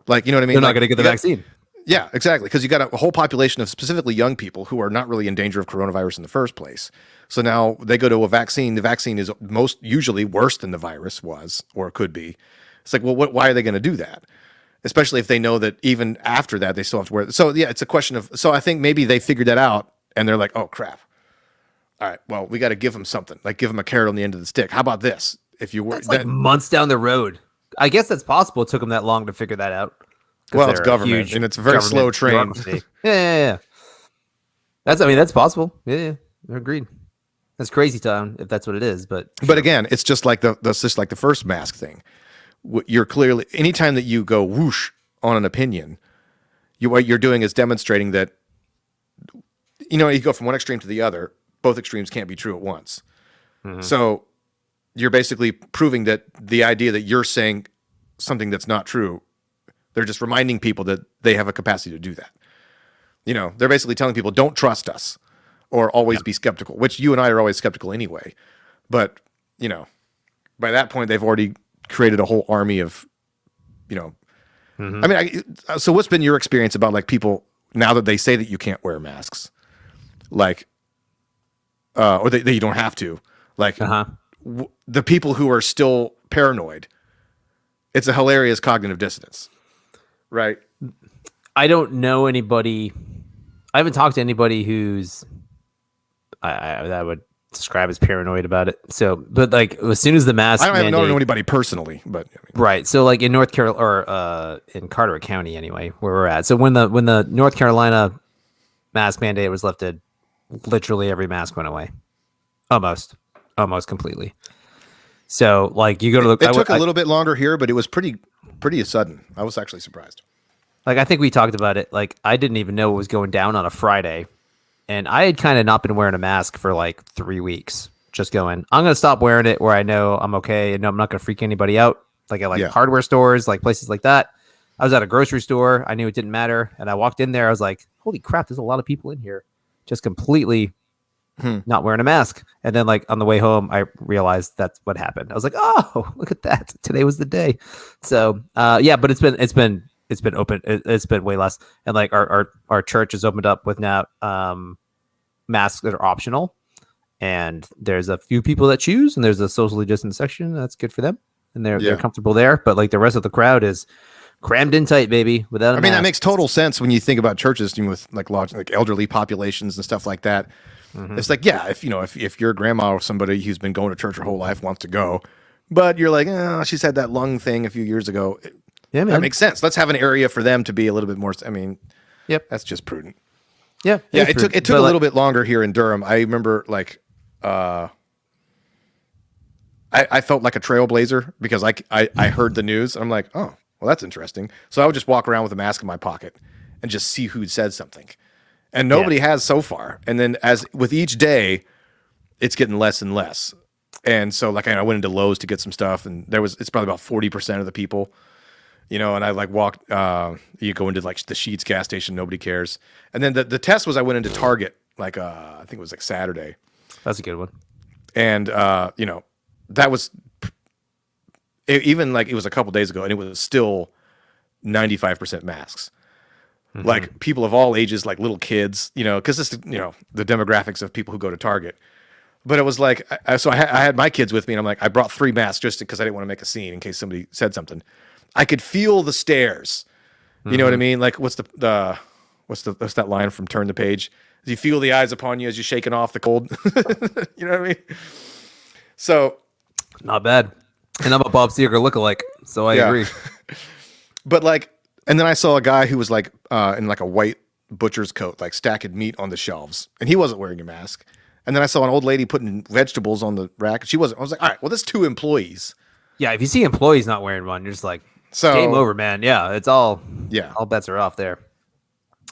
like, you know what I mean? They're not Like, going to get the vaccine. Yeah, exactly. Because you got a whole population of specifically young people who are not really in danger of coronavirus in the first place. So now they go to a vaccine. The vaccine is most usually worse than the virus was or could be. It's like, well, why are they going to do that? Especially if they know that even after that, they still have to wear it. So, yeah, it's a question of, so I think maybe they figured that out and they're like, oh, crap. All right, well, we got to give them something, like give them a carrot on the end of the stick. How about this? If you were Like months down the road. I guess that's possible. It took them that long to figure that out. Well, it's government, and it's a very slow train. Yeah. That's possible. Yeah, agreed. That's crazy town if that's what it is. But again, it's just like that's just like the first mask thing. You're clearly, anytime that you go whoosh on an opinion, what you're doing is demonstrating that, you go from one extreme to the other. Both extremes can't be true at once. Mm-hmm. So you're basically proving that the idea that you're saying something that's not true, they're just reminding people that they have a capacity to do that. They're basically telling people, don't trust us or always be skeptical, which you and I are always skeptical anyway. But, by that point, they've already created a whole army of, I mean, so what's been your experience about like people now that they say that you can't wear masks, like, or that you don't have to, like the people who are still paranoid, it's a hilarious cognitive dissonance, right? I don't know anybody. I haven't talked to anybody who's I would describe as paranoid about it. So, but like as soon as the mask, I don't know anybody personally, but right. So like in North Carolina or in Carteret County anyway, where we're at. So when the North Carolina mask mandate was lifted, literally every mask went away, almost completely. So like you go to the, it took a little bit longer here, but it was pretty sudden. I was actually surprised. Like I think we talked about it. Like I didn't even know what was going down on a Friday. And I had kind of not been wearing a mask for like 3 weeks. Just going, I'm going to stop wearing it where I know I'm okay and I'm not going to freak anybody out. Like at hardware stores, like places like that. I was at a grocery store. I knew it didn't matter. And I walked in there. I was like, holy crap, there's a lot of people in here just completely not wearing a mask. And then like on the way home, I realized that's what happened. I was like, oh, look at that. Today was the day. So yeah, but it's been open. It's been way less. And like our church is opened up with now masks that are optional. And there's a few people that choose, and there's a socially distant section. That's good for them. And they're comfortable there. But like the rest of the crowd is crammed in tight, baby, without a mask. That makes total sense when you think about churches with like large, like elderly populations and stuff like that. Mm-hmm. It's like, yeah, if your grandma or somebody who's been going to church her whole life wants to go, but you're like, she's had that lung thing a few years ago. Yeah, man. That makes sense. Let's have an area for them to be a little bit more. I mean, yep, that's just prudent. Yeah, it took a little bit longer here in Durham. I remember like, I felt like a trailblazer because I heard the news. And I'm like, oh, well, that's interesting. So I would just walk around with a mask in my pocket and just see who said something, and nobody has so far. And then as with each day, it's getting less and less. And so like I went into Lowe's to get some stuff, and it's probably about 40% of the people. And I like walked, you go into like the Sheetz gas station, nobody cares. And then the test was I went into Target, like, I think it was like Saturday. That's a good one. And, that was even like, it was a couple days ago and it was still 95% masks. Mm-hmm. Like people of all ages, like little kids, cause this, the demographics of people who go to Target. But it was like, I had my kids with me and I'm like, I brought 3 masks just because I didn't want to make a scene in case somebody said something. I could feel the stares. You know what I mean? Like, what's that line from Turn the Page? You feel the eyes upon you as you're shaking off the cold. You know what I mean? So, not bad. And I'm a Bob Seger lookalike, so I agree. But like, and then I saw a guy who was like in like a white butcher's coat, like stacking meat on the shelves, and he wasn't wearing a mask. And then I saw an old lady putting vegetables on the rack, and she wasn't. I was like, all right, well, that's 2 employees. Yeah, if you see employees not wearing one, you're just like, game over, man. Yeah, it's all bets are off there.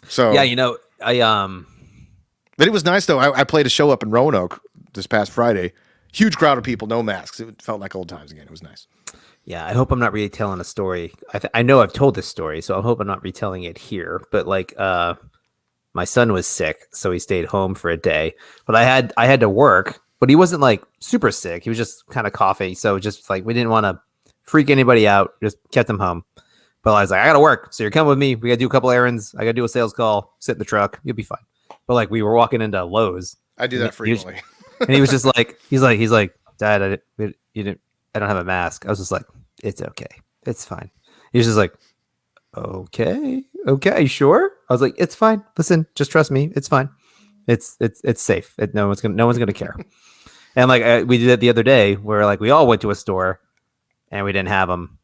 So yeah, I But it was nice though. I played a show up in Roanoke this past Friday. Huge crowd of people, no masks. It felt like old times again. It was nice. Yeah, I hope I'm not retelling a story. I know I've told this story, so I hope I'm not retelling it here. But like, my son was sick, so he stayed home for a day. But I had to work, but he wasn't like super sick. He was just kind of coughing. So just like we didn't want to freak anybody out. Just kept him home. But I was like, I gotta work, so you're coming with me. We gotta do a couple errands. I gotta do a sales call. Sit in the truck. You'll be fine. But like we were walking into Lowe's. I do that frequently. And he was just like, he's like, Dad, I don't have a mask. I was just like, it's okay. It's fine. He was just like, okay, sure. I was like, it's fine. Listen, just trust me. It's fine. It's safe. No one's gonna care. And like we did it the other day where like we all went to a store and we didn't have them.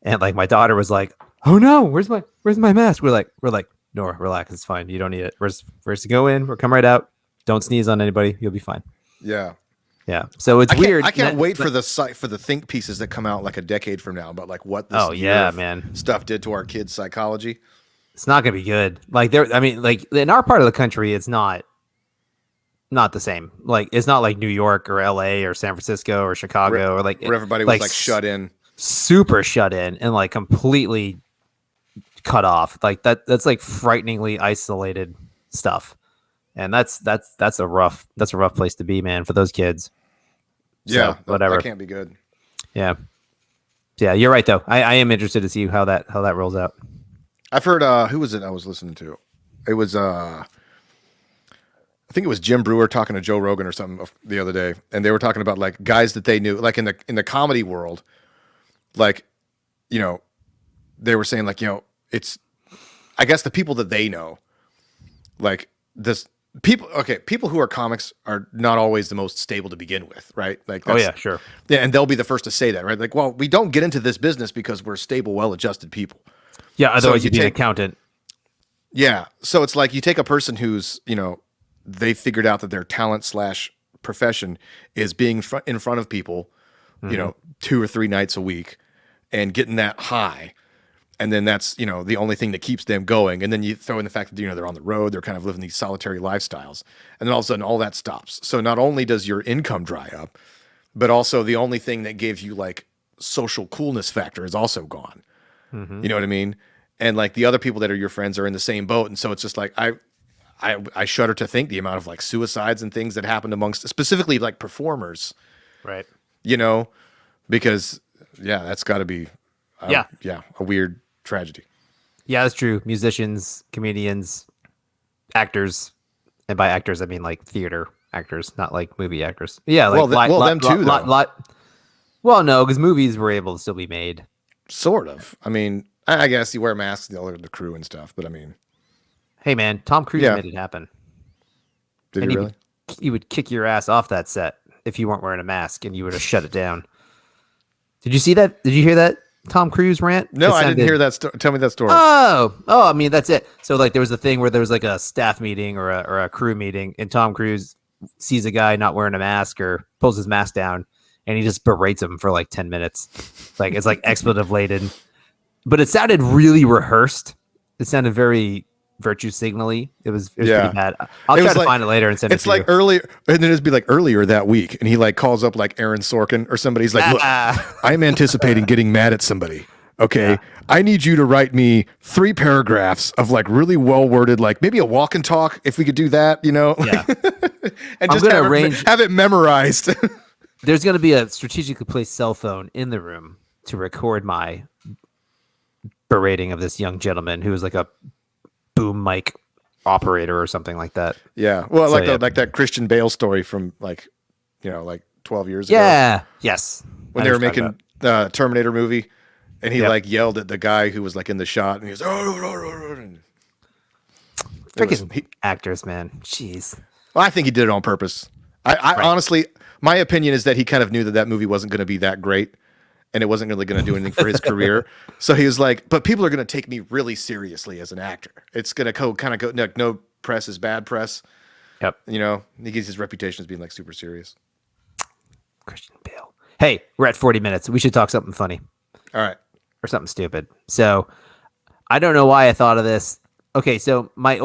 And like my daughter was like, oh no, where's my mask? We're like, Nora, relax. It's fine. You don't need it. We're just to go in. We'll come right out. Don't sneeze on anybody. You'll be fine. Yeah. Yeah. So it's weird. I can't wait for the think pieces that come out like a decade from now about like what this man, stuff did to our kids' psychology. It's not gonna be good. Like like in our part of the country, it's not the same. Like it's not like New York or LA or San Francisco or Chicago or like where everybody was like shut in. Super shut in and like completely cut off. Like that's like frighteningly isolated stuff. And that's a rough place to be, man, for those kids. Yeah, so, whatever. That can't be good. Yeah, you're right though. I am interested to see how that rolls out. I've heard who was it I was listening to? It was I think it was Jim Brewer talking to Joe Rogan or something the other day, and they were talking about like guys that they knew, like in the comedy world, like, you know, they were saying like, you know, it's, I guess the people that they know, like this. People who are comics are not always the most stable to begin with, right? Like, oh yeah, sure. Yeah, and they'll be the first to say that, right? Like, well, we don't get into this business because we're stable, well-adjusted people. Yeah, otherwise you'd be an accountant. Yeah, so it's like you take a person who's, you know, they figured out that their talent / profession is being in front of people, you know, 2 or 3 nights a week, and getting that high. And then that's, you know, the only thing that keeps them going. And then you throw in the fact that, you know, they're on the road, they're kind of living these solitary lifestyles. And then all of a sudden, all that stops. So not only does your income dry up, but also the only thing that gave you like social coolness factor is also gone. You know what I mean? And like the other people that are your friends are in the same boat. And so it's just like, I shudder to think the amount of like suicides and things that happened amongst specifically like performers. Right. You know, because that's gotta be, a weird tragedy. Yeah, that's true. Musicians, comedians, actors, and by actors I mean like theater actors, not like movie actors. Yeah, like them too. Well, no, because movies were able to still be made. Sort of. I mean, I guess you wear masks, the crew and stuff, but I mean, hey man, Tom Cruise made it happen. Did he really? He would kick your ass off that set if you weren't wearing a mask, and you would have shut it down. Did you see that? Did you hear that Tom Cruise rant? No, I didn't hear that. Tell me that story. Oh, I mean, that's it. So like there was a thing where there was like a staff meeting or a crew meeting, and Tom Cruise sees a guy not wearing a mask or pulls his mask down, and he just berates him for like 10 minutes. Like it's like expletive laden, but it sounded really rehearsed. It sounded very virtue signally. It was pretty bad. I'll try to find it later and send it to you. It's like earlier, and then it'd be like earlier that week, and he like calls up like Aaron Sorkin or somebody. He's like, look, I'm anticipating getting mad at somebody. Okay, I need you to write me 3 paragraphs of like really well worded, like maybe a walk and talk, if we could do that, you know? Yeah. And just have it memorized. There's going to be a strategically placed cell phone in the room to record my berating of this young gentleman who is like a boom mic operator or something like that. Yeah. Well, so, like that Christian Bale story from like, you know, like 12 years ago. Yeah. Yes. When they were making the Terminator movie, and he like yelled at the guy who was like in the shot, and he was freaking actors, man. Jeez. Well, I think he did it on purpose. I honestly, my opinion is that he kind of knew that movie wasn't going to be that great, and it wasn't really going to do anything for his career. So he was like, but people are going to take me really seriously as an actor. It's going to kind of go, no press is bad press. Yep. You know, he gets his reputation as being like super serious. Christian Bale. Hey, we're at 40 minutes. We should talk something funny. All right. Or something stupid. So I don't know why I thought of this. Okay, so my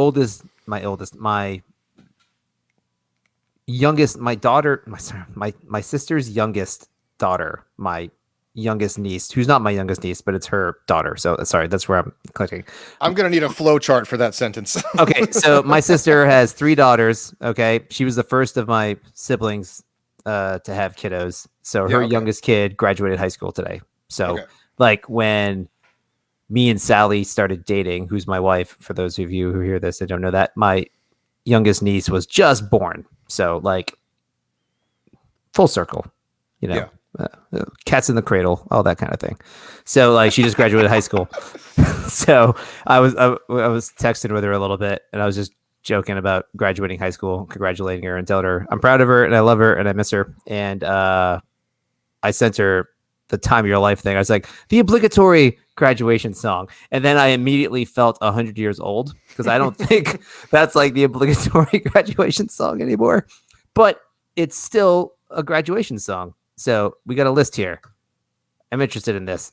my sister's youngest daughter, my youngest niece, who's not my youngest niece, but it's her daughter. So sorry, that's where I'm clicking. I'm gonna need a flow chart for that sentence. Okay, so my sister has 3 daughters. Okay, she was the first of my siblings to have kiddos. So her youngest kid graduated high school today. So like when me and Sally started dating, who's my wife, for those of you who hear this and don't know that, my youngest niece was just born. So like full circle, you know, cats in the cradle, all that kind of thing. So like she just graduated high school. So I was texting with her a little bit, and I was just joking about graduating high school, congratulating her and telling her I'm proud of her and I love her and I miss her. And I sent her the time of your life thing. I was like, the obligatory graduation song. And then I immediately felt 100 years old, because I don't think that's like the obligatory graduation song anymore, but it's still a graduation song. So we got a list here. I'm interested in this.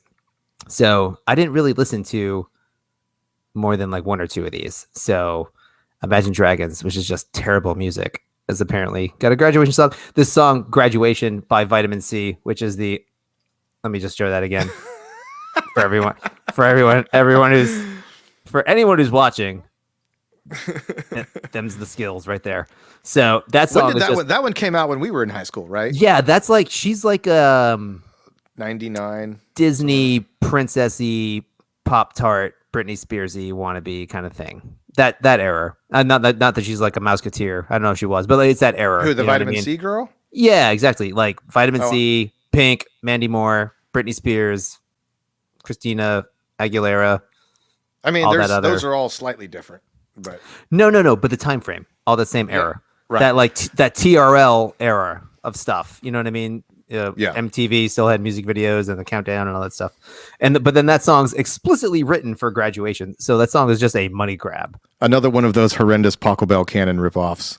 So I didn't really listen to more than like 1 or 2 of these. So Imagine Dragons, which is just terrible music, is apparently got a graduation song. This song, Graduation by Vitamin C, which is the, let me just show that again for anyone who's watching. Them's the skills right there. So that song that one came out when we were in high school, right? Yeah, that's like, she's like 99 Disney princessy Pop Tart Britney Spearsy wannabe kind of thing. That era. Not that she's like a Mouseketeer. I don't know if she was, but like, it's that era. Who, the Vitamin C girl? Yeah, exactly. Like Vitamin C, Pink, Mandy Moore, Britney Spears, Christina Aguilera. I mean, those are all slightly different, but no. But the time frame, all the same era. Right. That like that TRL era of stuff. You know what I mean? MTV still had music videos and the countdown and all that stuff. But then that song's explicitly written for graduation. So that song is just a money grab. Another one of those horrendous Paco Bell Cannon ripoffs.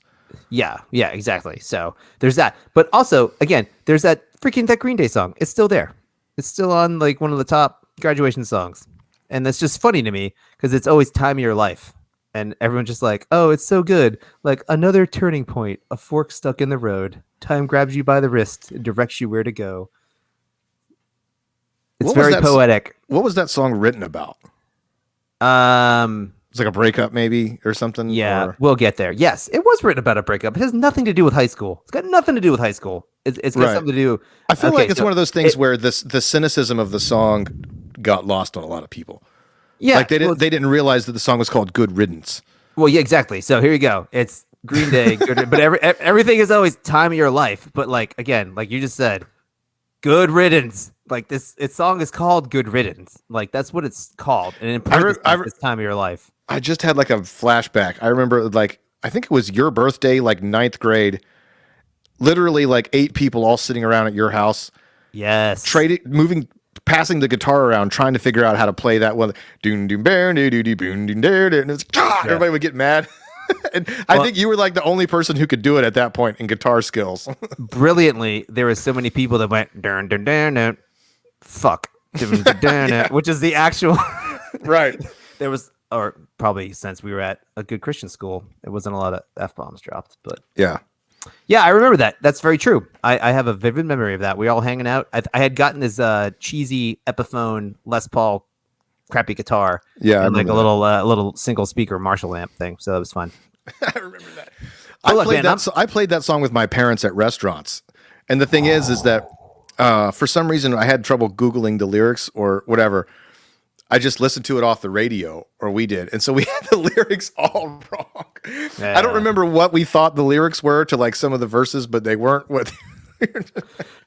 Yeah, exactly. So there's that. But also, again, there's that Green Day song. It's still there. It's still on like one of the top graduation songs. And that's just funny to me because it's always time of your life. And everyone's just like, oh, it's so good. Like another turning point, a fork stuck in the road. Time grabs you by the wrist and directs you where to go. It's very poetic. What was that song written about? It's like a breakup maybe or something. Yeah, we'll get there. Yes, it was written about a breakup. It has nothing to do with high school. It's got nothing to do with high school. It's got something to do. I feel like it's one of those things where the cynicism of the song got lost on a lot of people. Yeah, like they didn't realize that the song was called Good Riddance. Well, yeah, exactly. So here you go. It's Green Day, but everything is always time of your life. But like again, like you just said, Good Riddance. Like this song is called Good Riddance. Like that's what it's called, and in it's time of your life. I just had like a flashback. I remember like I think it was your birthday, like 9th grade. Literally like 8 people all sitting around at your house. Yes, passing the guitar around, trying to figure out how to play that one. Doom doom bear doo doo doo boom doom dare, and it's everybody would get mad. And I think you were like the only person who could do it at that point in guitar skills. Brilliantly, there were so many people that went dun dun dun dun, fuck, dun, dun, dun, dun, which is the actual right. There was, or probably since we were at a good Christian school, there wasn't a lot of F-bombs dropped, but yeah, I remember that. That's very true. I have a vivid memory of that. We were all hanging out. I had gotten this cheesy Epiphone Les Paul crappy guitar. Yeah, and like a little single speaker Marshall amp thing. So that was fun. I remember that. I played that song with my parents at restaurants. And the thing is that for some reason I had trouble Googling the lyrics or whatever. I just listened to it off the radio, or we did. And so we had the lyrics all wrong. Yeah. I don't remember what we thought the lyrics were to like some of the verses, but they weren't what.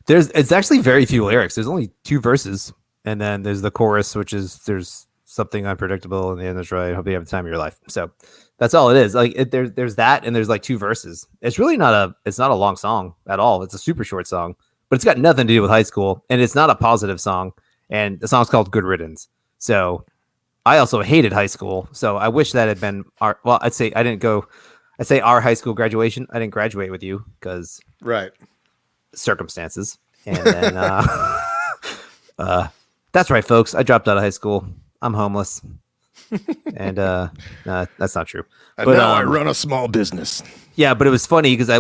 It's actually very few lyrics. There's only 2 verses. And then there's the chorus, which is there's something unpredictable, and the end is right. Hope you have the time of your life. So that's all it is. Like there's that, and there's like 2 verses. It's really not a long song at all. It's a super short song, but it's got nothing to do with high school, and it's not a positive song. And the song's called Good Riddance. So I also hated high school. So I wish that had been I'd say our high school graduation. I didn't graduate with you because circumstances. And then that's right, folks. I dropped out of high school. I'm homeless. And nah, that's not true. And But now I run a small business. yeah, but it was funny because I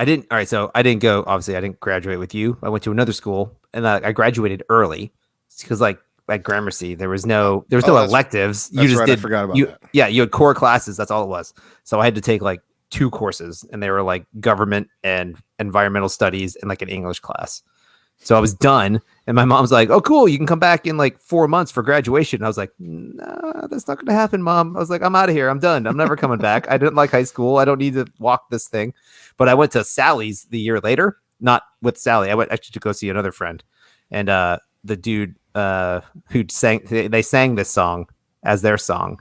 didn't. All right, so I didn't go. Obviously, I didn't graduate with you. I went to another school, and I graduated early because, like, at Gramercy, there was no electives. You That's just right. did. I forgot about that. Yeah, you had core classes. That's all it was. So I had to take like 2 courses, and they were like government and environmental studies and like an English class. So I was done, and my mom's like, "Oh, cool, you can come back in like 4 months for graduation." And I was like, "Nah, that's not going to happen, Mom." I was like, "I'm out of here. I'm done. I'm never coming back. I didn't like high school. I don't need to walk this thing." But I went to Sally's the year later, not with Sally. I went actually to go see another friend, and the dude who they sang this song as their song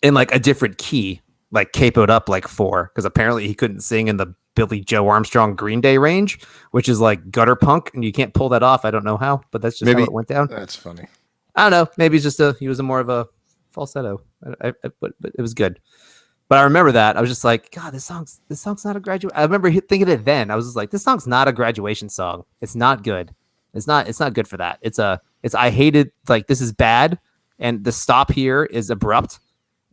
in like a different key, like capoed up like 4, because apparently he couldn't sing in the Billy Joe Armstrong Green Day range, which is like gutter punk, and you can't pull that off. I don't know how, but that's just how it went down. That's funny. I don't know. Maybe it's just he was more of a falsetto, but it was good. But I remember that I was just like, God, this song's not a graduate. I remember thinking it then. I was just like, this song's not a graduation song. It's not good. It's not good for that. I hated, like, this is bad, and the stop here is abrupt,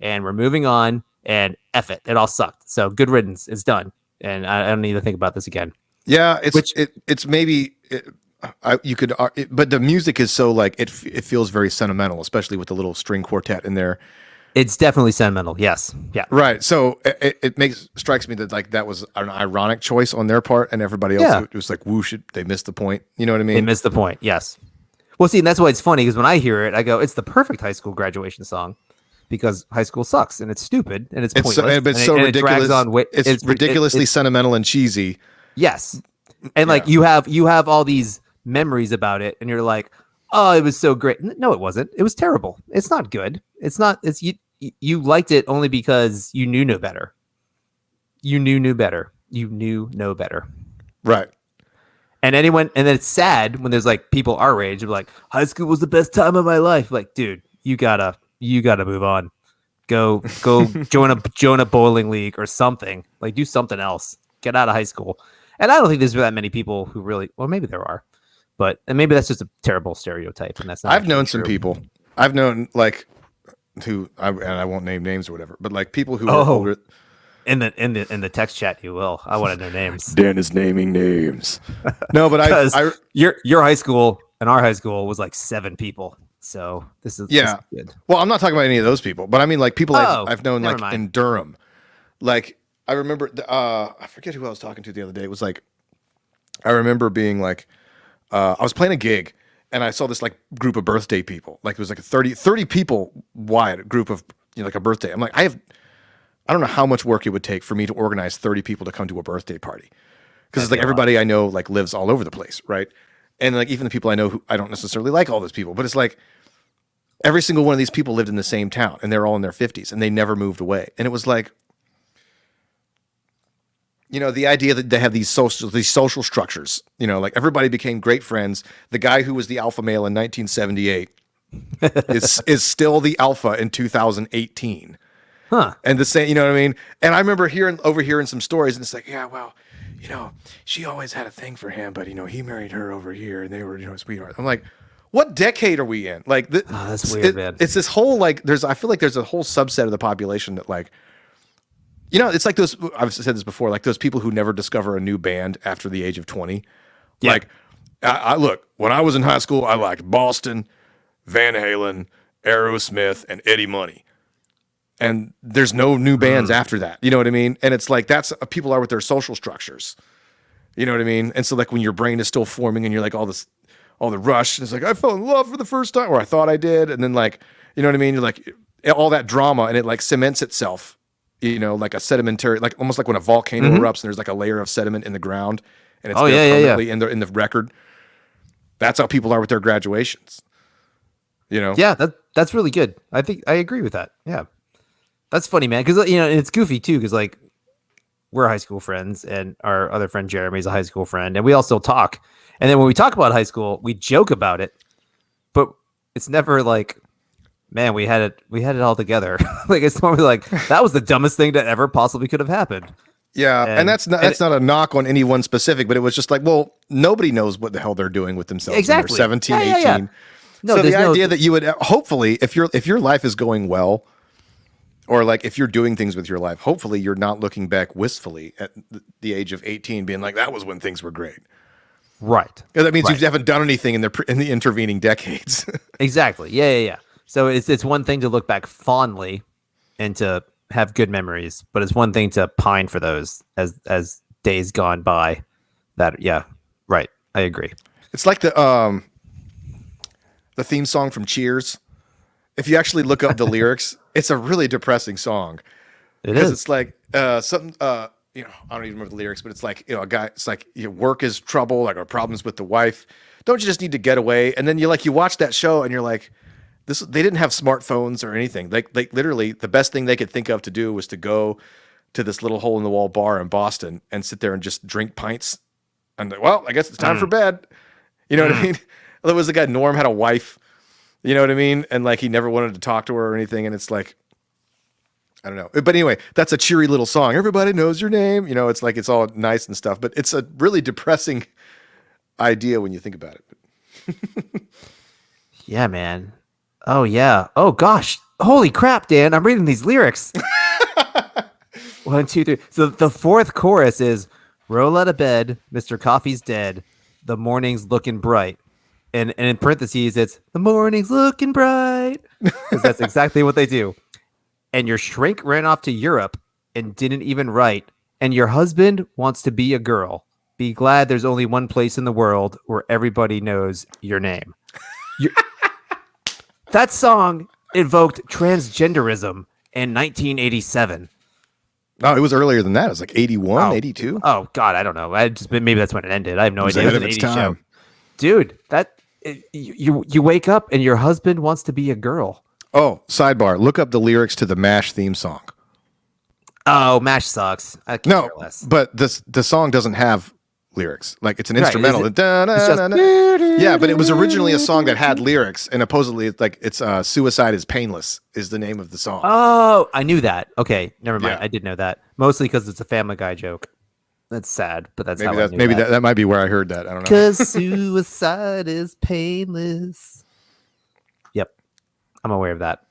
and we're moving on, and F it. It all sucked. So good riddance. It's done. And I don't need to think about this again. Yeah, it's maybe you could, but the music is so like it feels very sentimental, especially with the little string quartet in there. It's definitely sentimental. Yes. Yeah. Right. So it strikes me that like that was an ironic choice on their part, and everybody else it was like whoosh, they missed the point. You know what I mean? They missed the point. Yes. Well, see, and that's why it's funny because when I hear it, I go, it's the perfect high school graduation song. Because high school sucks and it's stupid and it's pointless. It's so ridiculous. It's ridiculously sentimental and cheesy. Yes, and like you have all these memories about it, and you're like, oh, it was so great. No, it wasn't. It was terrible. It's not good. It's not. It's you liked it only because you knew no better. You knew better. You knew no better. Right. And then it's sad when there's like people our age are like, high school was the best time of my life. Like, dude, you gotta move on. Go join a bowling league or something. Like, do something else. Get out of high school. And I don't think there's that many people who really, well, maybe there are, and maybe that's just a terrible stereotepe. And that's not. I've known some people. I've known like and I won't name names or whatever, but like people who are older. In the text chat, you will. I want to know names. Dan is naming names. No, but your high school and our high school was like 7 people. So this is good. Well, I'm not talking about any of those people, but I mean like people I've known like in Durham. Like I remember I forget who I was talking to the other day. It was like I remember being like I was playing a gig and I saw this like group of birthday people. Like it was like a 30 people wide group of like a birthday. I'm like I don't know how much work it would take for me to organize 30 people to come to a birthday party. Because it's like everybody I know like lives all over the place, right? And like even the people I know who I don't necessarily like all those people, but it's like every single one of these people lived in the same town and they're all in their 50s and they never moved away. And it was like, the idea that they have these social structures, like everybody became great friends. The guy who was the alpha male in 1978 is still the alpha in 2018. Huh. And the same, you know what I mean? And I remember overhearing some stories and it's like, yeah, well, she always had a thing for him, but he married her over here and they were, sweethearts. I'm like, what decade are we in? Like, that's weird, man. It's this whole, like, I feel like there's a whole subset of the population that like, it's like those, I've said this before, like those people who never discover a new band after the age of 20. Yeah. Like, I look, when I was in high school, I liked Boston, Van Halen, Aerosmith, and Eddie Money. And there's no new bands after that. You know what I mean? And it's like, that's people are with their social structures. You know what I mean? And so like when your brain is still forming and you're like all the rush, and it's like, I fell in love for the first time, or I thought I did. And then like, you know what I mean? You're like all that drama and it like cements itself, like a sedimentary, like almost like when a volcano erupts and there's like a layer of sediment in the ground and it's permanently in the record. That's how people are with their graduations. Yeah, that's really good. I think I agree with that. Yeah. That's funny, man, because it's goofy too, because like we're high school friends, and our other friend Jeremy's a high school friend, and we all still talk. And then when we talk about high school, we joke about it, but it's never like, man, we had it all together. Like it's normally like that was the dumbest thing that ever possibly could have happened. Yeah, and that's not a knock on anyone specific, but it was just like, well, nobody knows what the hell they're doing with themselves. Exactly. When they're 17, 18. No, so there's the no idea that you would hopefully, if your life is going well, or like if you're doing things with your life, hopefully you're not looking back wistfully at the age of 18, being like, that was when things were great. right. 'Cause that means Right. you haven't done anything in the intervening decades. Exactly. Yeah. So it's one thing to look back fondly and to have good memories, but it's one thing to pine for those as days gone by. That right. I agree. It's like the theme song from Cheers. If you actually look up the lyrics, it's a really depressing song. It Because is. it's like something I don't even remember the lyrics, but it's like, a guy, it's like your work is trouble, like, or problems with the wife. Don't you just need to get away? And then you watch that show and you're like, they didn't have smartphones or anything. Like literally the best thing they could think of to do was to go to this little hole in the wall bar in Boston and sit there and just drink pints. And well, I guess it's time for bed. You know what I mean? There was the guy, Norm, had a wife, you know what I mean? And like, he never wanted to talk to her or anything. And it's like, I don't know. But anyway, that's a cheery little song. Everybody knows your name. It's like, it's all nice and stuff, but it's a really depressing idea when you think about it. Yeah, man. Oh yeah. Oh gosh. Holy crap, Dan. I'm reading these lyrics. 1, 2, 3. So the fourth chorus is roll out of bed, Mr. Coffee's dead. The morning's looking bright. And in parentheses, it's the morning's looking bright. Because that's exactly what they do. And your shrink ran off to Europe and didn't even write. And your husband wants to be a girl. Be glad there's only one place in the world where everybody knows your name. That song invoked transgenderism in 1987. No, it was earlier than that. It was like 81, 82. Oh God, I don't know. Maybe that's when it ended. I have no idea. Ahead It of was its an 80s time. show. Dude, you wake up and your husband wants to be a girl. Oh, sidebar. Look up the lyrics to the MASH theme song. Oh, MASH sucks. I can No, care less. but the song doesn't have lyrics. Like, it's an Right, instrumental. it's just- Yeah, but it was originally a song that had lyrics, and supposedly it's "Suicide is Painless" is the name of the song. Oh, I knew that. Okay, never mind. Yeah. I did know that. Mostly because it's a Family Guy joke. That's sad, but that's maybe how I that knew maybe that. that might be where I heard that. I don't know. Because suicide is painless. Yep, I'm aware of that.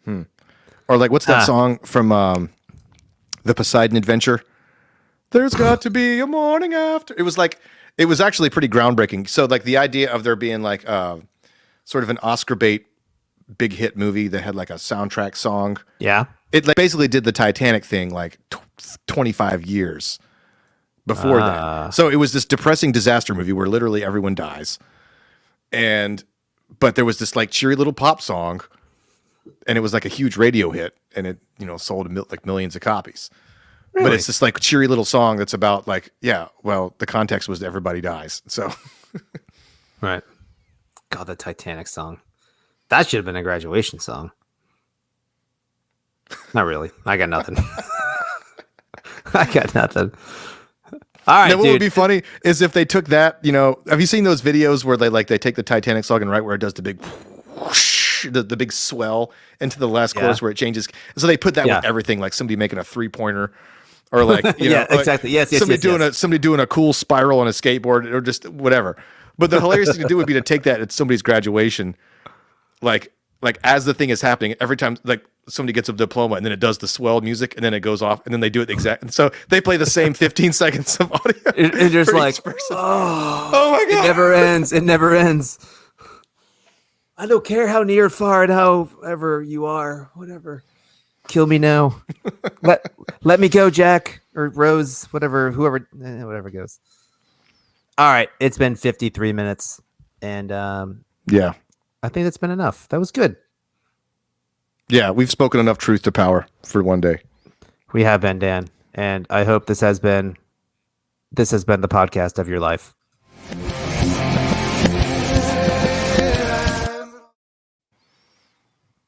Or like, what's that song from the Poseidon Adventure? There's got to be a morning after. It was actually pretty groundbreaking. So like the idea of there being like sort of an Oscar bait big hit movie that had like a soundtrack song. Yeah. It like basically did the Titanic thing like 25 years before that. So it was this depressing disaster movie where literally everyone dies. But there was this like cheery little pop song, and it was like a huge radio hit, and it sold like millions of copies. Really? But it's this like cheery little song that's about like, the context was that everybody dies. So Right. God, the Titanic song. That should have been a graduation song. Not really. I got nothing. I got nothing. All right, what dude. would be funny is if they took that, have you seen those videos where they take the Titanic song and right where it does the big whoosh, the big swell into the last chorus where it changes. So they put that with everything, like somebody making a 3-pointer or like, exactly. Yes, somebody doing a cool spiral on a skateboard or just whatever. But the hilarious thing to do would be to take that at somebody's graduation, like as the thing is happening, every time like somebody gets a diploma and then it does the swell music and then it goes off and then they do it exact. So they play the same 15 seconds of audio. It's just like, oh my God. It never ends. It never ends. I don't care how near or far and however you are, whatever. Kill me now. let me go, Jack or Rose, whoever goes. All right. It's been 53 minutes and yeah. I think that's been enough. That was good. Yeah, we've spoken enough truth to power for one day. We have been, Dan, and I hope this has been the podcast of your life.